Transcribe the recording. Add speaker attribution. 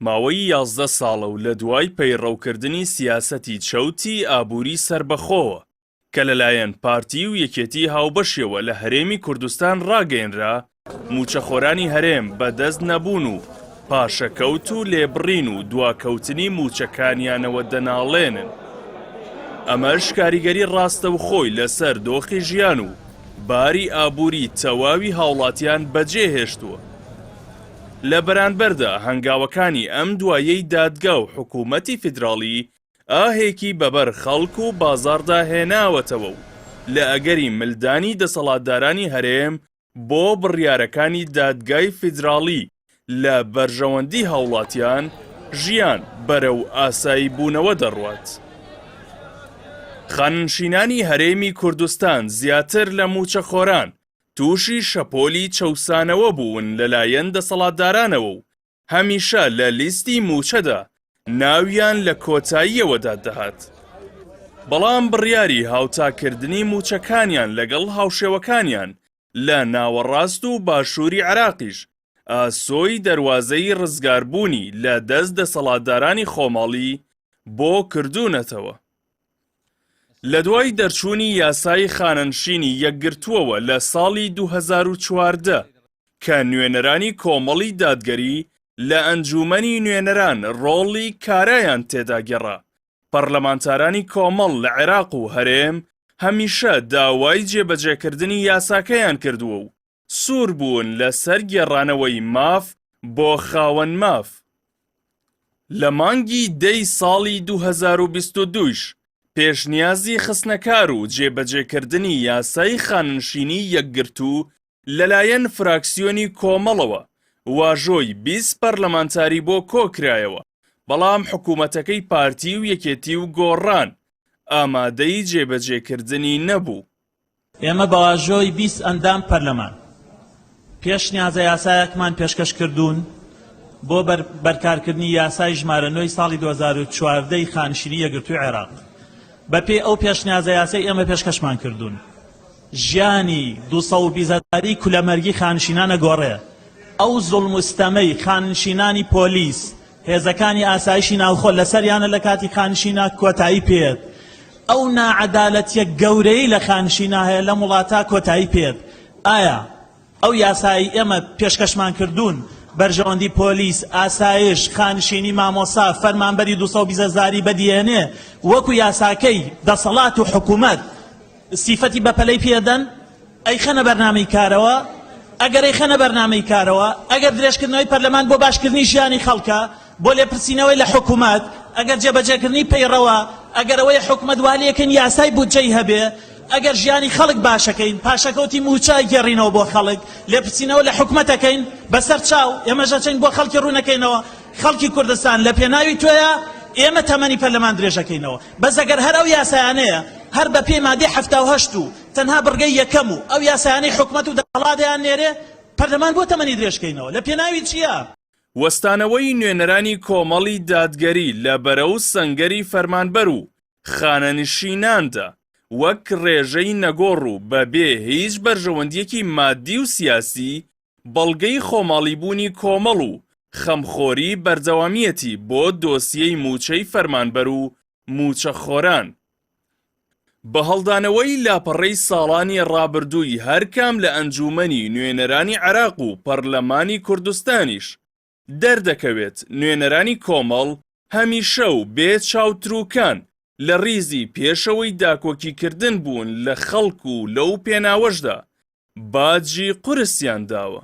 Speaker 1: ماوەی 11 ساڵە و لە دوای پەیڕەوکردنی سیاسەتی چەوتی ئابووری سەربەخۆوە کە لەلایەن پارتی و یەکێتی هاوبەشیەوە لە هەرێمی کوردستان ڕاگەیەنرا، موچەخۆرانی هەرێم بەدەست نەبوون و پاشەکەوت و لێبڕین و دواکەوتنی موچەکانیانەوە دەناڵێنن. ئەمەش کاریگەری ڕاستەوخۆی لەسەر دۆخی ژیان و باری ئابووری تەواوی هاوڵاتیان بەجێهێشتووە. لە بەرانبەردا هەنگاوەکانی ئەم دوایەی دادگا و حکوومەتی فیدراڵی ئاهێکی بەبەر خەڵک و بازاڕدا هێناوەتەوە و لە ئەگەری ملدانی دەسەڵاتدارانی هەرێم بۆ بڕیارەکانی دادگای فیدراڵی لە بەرژەوەندی هاوڵاتیان ژیان بەرەو ئاسایی بوونەوە دەڕوات. خانشینانی هەرێمی کوردستان زیاتر لە موچەخۆران تووشی شەپۆلی چەوسانەوە بوون لەلایەن دەسەڵاتدارانەوە و هەمیشە لە لیستی موچەدا ناویان لە کۆتاییەوەدا دەهات. بەڵام بڕیاری هاوتاکردنی موچەکانیان لەگەڵ هاوشێوەکانیان لە ناوەڕاست و باشووری عێراقیش ئاسۆی دەواازەی ڕزگاربوونی لە دەست دەسەڵاتدارانی خۆماڵی بۆ کردوونەتەوە. لە دوای دەرچوونی یاسای خانەنشینی یەکگرتووەوە لە ساڵی 2014 کە نوێنەرانی کۆمەڵی دادگەری لە ئەنجومەنی نوێنەران ڕۆڵی کارایان تێدا گەڕا، پەرلەمانتارانی کۆمەڵ لە عێراق و هەرێم هەمیشە داوای جێبەجێکردنی یاساکەیان کردووە و سوور بوون لەسەر گێڕانەوەی ماف بۆ خاوەن ماف. لە مانگی دەی ساڵی 2022ش پێشنیازی خستنەکار و جێبەجێکردنی یاسای خاننشینی یەکگرتوو لەلایەن فراکسیۆنی کۆمەڵەوە واژۆی 20 پەرلەمانتاری بۆ کۆکرایەوە، بەڵام حکوومەتەکەی پارتی و یەکێتی و گۆڕان ئامادەی جێبەجێکردنی نەبوو.
Speaker 2: ئێمە بە واژۆی 20 ئەندام پەرلەمان پێشنیازە یاسایەکمان پێشکەش کردوون بۆ بەرکارکردنی یاسای ژمارە 9 ساڵی 2014 خانشینی یەکگرتووی عێراق. بەپێی ئەو پێشنیازە یاسای ئێمە پێشکەشمان کردوون ژیانی 220 کولەمەرگی خانشینانە گۆڕێ، ئەو زوڵمستەمەی خانشینانی پۆلیس هێزەکانی ئاسایشی ناوخۆ لەسەریانە لە کاتی خانشینا کۆتایی پێت، ئەو ناعەدالەتیە گەورەی لە خانشینا هەیە لە وڵاتە کۆتایی پێت. ئایا ئەو یاسایی ئێمە پێشکەشمان کردوون بەرژەوەندی پۆلیس، ئاسایش، خانشینی، مامۆسا، فەرمانبەری 220 بەدیێنێ وەکو یاساکەی دەسەڵات و حکوومەت سیفەتی بەپەلەی پێدەن؟ ئەی خەنە بەرنامەی کارەوە؟ ئەگەر ئەی خەنە بەرنامەی کارەوە، ئەگەر درێژکردنەوەی پەرلەمان بۆ باشکردنی ژیانی خەڵکە، بۆ لێپرسینەوەی لە حکوومەت، ئەگەر جێبەجێکردنی پەیڕەوە، ئەگەر ئەوەی حکوومەت والیەکەن یاسای بودجەی هەبێ، ئەگەر ژیانی خەڵک باشەکەین، پاشەکەوتی موچای گێڕینەوە بۆ خەڵک، لێپرسینەوە لە حکوومەتەکەین بەسەر چاو، ئێمەژە چەند بۆ خەڵکی ڕوونەکەینەوە. خەڵکی کوردستان لە پێناوی تۆیە، ئێمە تەمەنی پەرلەمان درێژەکەینەوە. بەس ئەگەر هەر ئەو یاسایانەیە هەر بە پێی مادەی 78 و تەنها بڕگەی یەکەم و ئەو یاسایانەی حکوومەت و دەسەڵاتیان نێرێ، پەرلەمان بۆ تەمەنی درێژکەینەوە لە پێناوی چییە؟
Speaker 1: وەستانەوەی نوێنەرانی کۆمەڵی دادگەری لە بەرەو سەنگەری فەرمانبەر و خانەنشیناندا وەک ڕێژەی نەگۆڕ و بەبێ هیچ بەرژەوەندیەکی مادی و سیاسی بەڵگەی خۆماڵیبوونی کۆمەڵ و خەمخۆری بەردەوامیەتی بۆ دۆسیەی موچەی فەرمانبەر و موچەخۆران. بە هەڵدانەوەی لاپەڕەی ساڵانی ڕابردووی هەرکام لە ئەنجومەنی نوێنەرانی عێراق و پەرلەمانی کوردستانیش دەردەکەوێت نوێنەرانی کۆمەڵ هەمیشە و بێ چاوتروکان لە ریزی پێشەوەی داکۆکیکردن بوون لە خەڵک و لەو پێناوەشدا باجی قورسیان داوە.